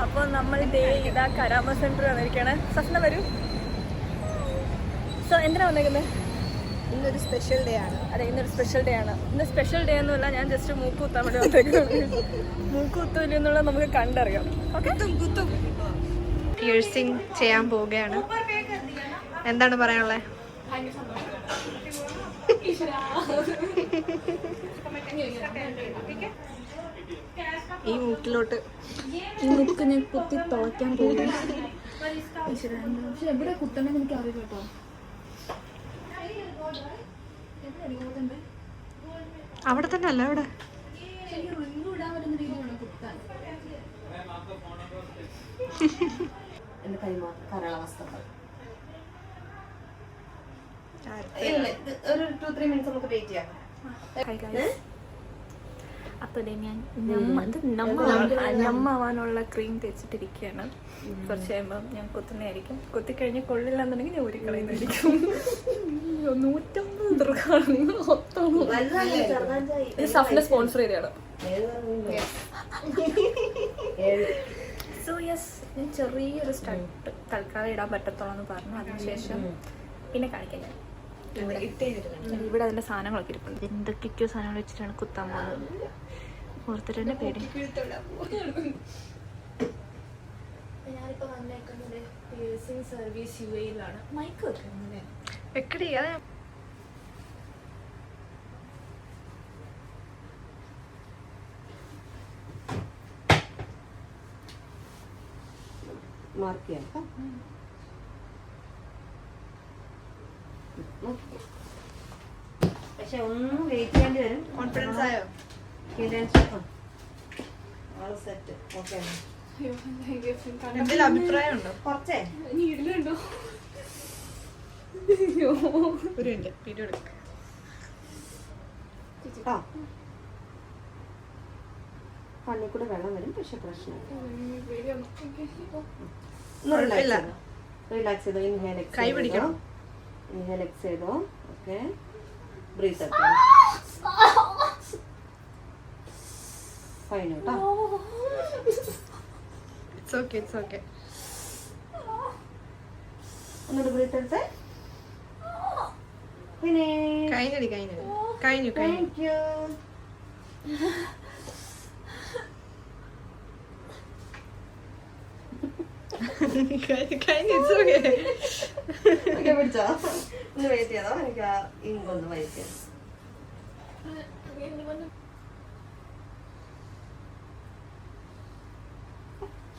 അപ്പോൾ നമ്മൾ ഇതാ കരാമ സെൻറ്റർ വന്നിരിക്കുകയാണ്. സസ്ന വരൂ. സോ എന്തിനാ വന്നേക്കുന്നത്? ഇന്നൊരു സ്പെഷ്യൽ ഡേ ആണ്. അതെ, ഇന്നൊരു സ്പെഷ്യൽ ഡേ ആണ്. ഇന്ന് സ്പെഷ്യൽ ഡേ ഒന്നുമല്ല, ഞാൻ ജസ്റ്റ് മൂക്ക് കുത്താൻ വേണ്ടി വന്നേക്കുന്നത്. മൂക്ക് കുത്തൂല്ല എന്നുള്ളത് നമുക്ക് കണ്ടറിയാം. ഓക്കെ, കുത്തും. പിയേഴ്സിംഗ് ചെയ്യാൻ പോവുകയാണ്. എന്താണ് പറയാനുള്ളത്? ഈ മൂക്കിലോട്ട് ഈ മൂക്ക് ഞാൻ കുത്തി തുളയ്ക്കാൻ പോകും. പക്ഷെ എവിടെ കുത്തണമെന്ന് എനിക്ക് അറിയില്ല കേട്ടോ. അവിടെ തന്നെ അല്ല, അവിടെ ഒരു 2-3 മിനിറ്റ്സ് നമുക്ക് വെയിറ്റ് ചെയ്യാം. അപ്പോൾ ഞാൻ നമ്മാവാനുള്ള ക്രീം തേച്ചിട്ടിരിക്കുകയാണ്. കുറച്ച് കഴിയുമ്പോൾ ഞാൻ കുത്തുന്നതായിരിക്കും. കുത്തിക്കഴിഞ്ഞ് കൊള്ളില്ല എന്നുണ്ടെങ്കിൽ ഞാൻ ഒരു കളയുന്നതായിരിക്കും. 150 ദൃഹാണ് സഫ്ന സ്പോൺസർ ചെയ്തതാണ്. സോ യെസ്, ഞാൻ ചെറിയൊരു സ്റ്റണ്ട് തൽക്കാലം ഇടാൻ പറ്റത്തോളം എന്ന് പറഞ്ഞു. അതിനുശേഷം പിന്നെ കാണിക്കാൻ ഞാൻ ഇവിടെ അതിൻ്റെ സാധനങ്ങളൊക്കെ ഇരിപ്പുണ്ട്. എന്തൊക്കെയോ സാധനങ്ങൾ വെച്ചിട്ടാണ് കുത്താൻ പോകുന്നത്. ഓർത്തിട്ട് തന്നെ പേടി. ഞാനിപ്പോൾ വന്നേക്കുന്നത് പിയേഴ്സിംഗ് സർവീസ് UAE-ലാണ്. മൈക്ക് വെക്കുന്നത് വെക്കടി. അതെ, മാർക്ക് ചെയ്യാം. പക്ഷെ ഒന്നും വെയിറ്റ് ചെയ്യേണ്ടി വരും. കോൺഫിഡൻസ് ആയോ? Set okay. എന്തെങ്കിലും അഭിപ്രായം ഉണ്ടോ? കുറച്ചേ ഇടലുണ്ടോ? ഒരു മിനിറ്റ് വീഡിയോ എടുക്ക. കണ്ണിൽ കൂടെ വെള്ളം വരും, പക്ഷെ പ്രശ്നമില്ല. റിലാക്സ് ചെയ്തോ. ഇൻഹേൽ കൈ പിടിക്കണം. ഇൻഹേൽ എക്സ് ചെയ്തോ. ഓക്കെ, ബ്രീത്ത് എടുത്തോ. ഫൈൻ കേട്ടോ. It's okay, it's okay. ഒന്നുകൂടെ ബ്രീത്ത് എടുത്തേ. പിന്നെ കഴിഞ്ഞു. Thank you. പിടിച്ചോ, ഒന്ന് വെയിറ്റ് ചെയ്തോ. എനിക്ക് ആ ഇങ്ക് ഒന്ന് വൈറ്റ്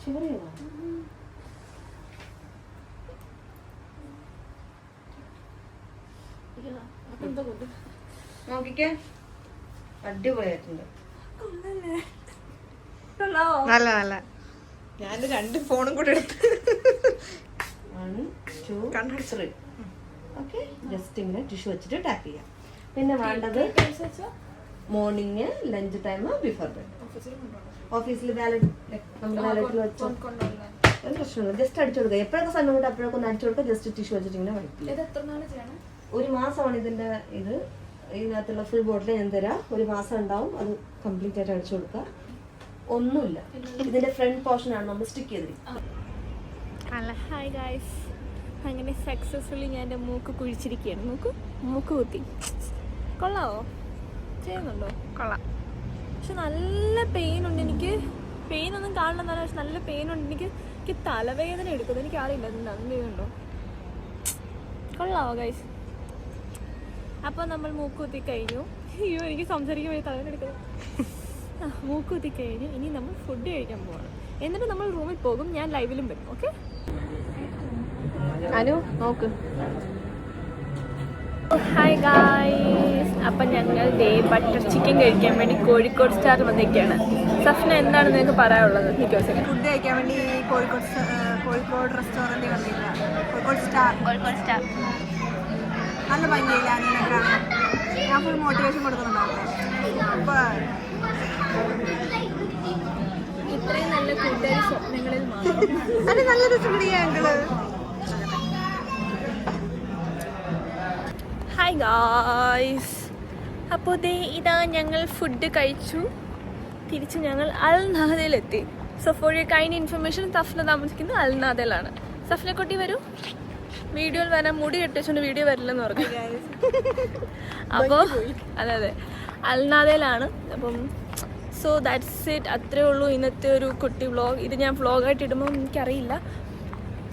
ഷുഗർ ചെയ്തോ. നോക്കിക്കേ, അടിപൊളിയായിട്ടുണ്ട്. നല്ല നല്ല. ഞാൻ 2 ഫോണും കൂടെ എടുത്ത് 1 2 3. ഓക്കെ, ജസ്റ്റ് ഇങ്ങനെ ടിഷ്യൂ വെച്ചിട്ട് ടാപ്പ് ചെയ്യാം. പിന്നെ വേണ്ടത് morning, lunch time, before bed. ഓഫീസിൽ നമ്മുടെ വാലറ്റിൽ വെച്ചോ, ഒരു പ്രശ്നമില്ല. ജസ്റ്റ് അടിച്ചു കൊടുക്കുക. എപ്പോഴൊക്കെ സമയം കൊണ്ട് അപ്പോഴൊക്കെ ഒന്ന് അടിച്ചു കൊടുക്കുക. ജസ്റ്റ് ടിഷ്യൂ വെച്ചിട്ട് ഇങ്ങനെ വടിക്കുക. 1 മാസമാണ് ഇതിന്റെ ഇത്. ഇതിനകത്തുള്ള ഫുൾ ബോട്ടിൽ ഞാൻ തരാം. 1 മാസം ഉണ്ടാവും. അത് കംപ്ലീറ്റ് ആയിട്ട് അടിച്ചു കൊടുക്കുക. ഒന്നുമില്ല, ഇതിന്റെ ഫ്രണ്ട് പോർഷൻ ആണ് നമ്മൾ സ്റ്റിക്ക് ചെയ്തിരിക്കുന്നത്. ഹായ് ഗായ്സ്, അങ്ങനെ സക്സസ്ഫുള്ളി ഞാൻ എൻ്റെ മൂക്ക് കുഴിച്ചിരിക്കുകയാണ്. മൂക്ക് കുത്തി. കൊള്ളാവോ? ചെയ്യുന്നുണ്ടോ? കൊള്ളാം. പക്ഷെ നല്ല പെയിൻ ഉണ്ട് എനിക്ക്. പെയിൻ ഒന്നും കാണണമെന്നല്ല, പക്ഷെ നല്ല പെയിൻ ഉണ്ട് എനിക്ക് തലവേദന എടുക്കുന്നത്. എനിക്ക് അറിയില്ല അതിൻ്റെ അന്നുണ്ടോ. കൊള്ളാവോ ഗൈസ്? അപ്പോൾ നമ്മൾ മൂക്ക് കുത്തി കഴിഞ്ഞു. അയ്യോ, എനിക്ക് സംസാരിക്കാൻ വേണ്ടി തലവേദന എടുക്കുന്നത്. മൂക്ക് കുത്തി കഴിഞ്ഞു. ഇനി നമ്മൾ ഫുഡ് കഴിക്കാൻ പോകണം. എന്നിട്ട് നമ്മൾ റൂമിൽ പോകും. ഞാൻ ലൈവിലും വരും. ഓക്കെ അനു നോക്ക്. ഹായ് ഗായ്സ്, അപ്പം ഞങ്ങൾ ബട്ടർ ചിക്കൻ കഴിക്കാൻ വേണ്ടി കോഴിക്കോട് സ്റ്റാർ വന്നിരിക്കുകയാണ്. സഫ്ന എന്താണ് നിങ്ങൾക്ക് പറയാനുള്ളത്? ഫുഡ് കഴിക്കാൻ വേണ്ടി കോഴിക്കോട് റെസ്റ്റോറൻറ്റിൽ വന്നില്ല. കോഴിക്കോട് സ്റ്റാർ നല്ല ഭംഗിയില്ല. ഞാൻ ഫുൾ മോട്ടിവേഷൻ കൊടുക്കുന്നുണ്ടാവും. ഇത്രയും നല്ല കൂട്ടുകാരി സ്വപ്നങ്ങളിൽ മാത്രം. അത് നല്ല രസമുണ്ട്. ഹായ് ഗായ്സ്, അപ്പോൾ ഇതാ ഞങ്ങൾ ഫുഡ് കഴിച്ചു. തിരിച്ച് ഞങ്ങൾ അൽ നഹദയിലെത്തി. So for you kind information Safna താമസിക്കുന്നത് അൽനാദയിലാണ്. സഫ്ന കുട്ടി വരൂ, വീഡിയോയിൽ വരാൻ മുടി കെട്ടിച്ചുകൊണ്ട് വീഡിയോ വരില്ലെന്ന് പറഞ്ഞു. അപ്പോൾ അതെ അൽനാദയിലാണ്. അപ്പം സോ ദാറ്റ്സ് ഇറ്റ്, അത്രേ ഉള്ളൂ ഇന്നത്തെ ഒരു കുട്ടി വ്ളോഗ്. ഇത് ഞാൻ വ്ളോഗായിട്ട് ഇടുമ്പോൾ എനിക്കറിയില്ല.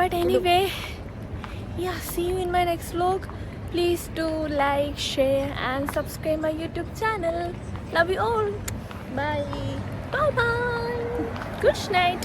But anyway, yeah, see you in my next vlog. Please do like, share and subscribe my YouTube channel. Love you all. Bye. Bye bye. Good night.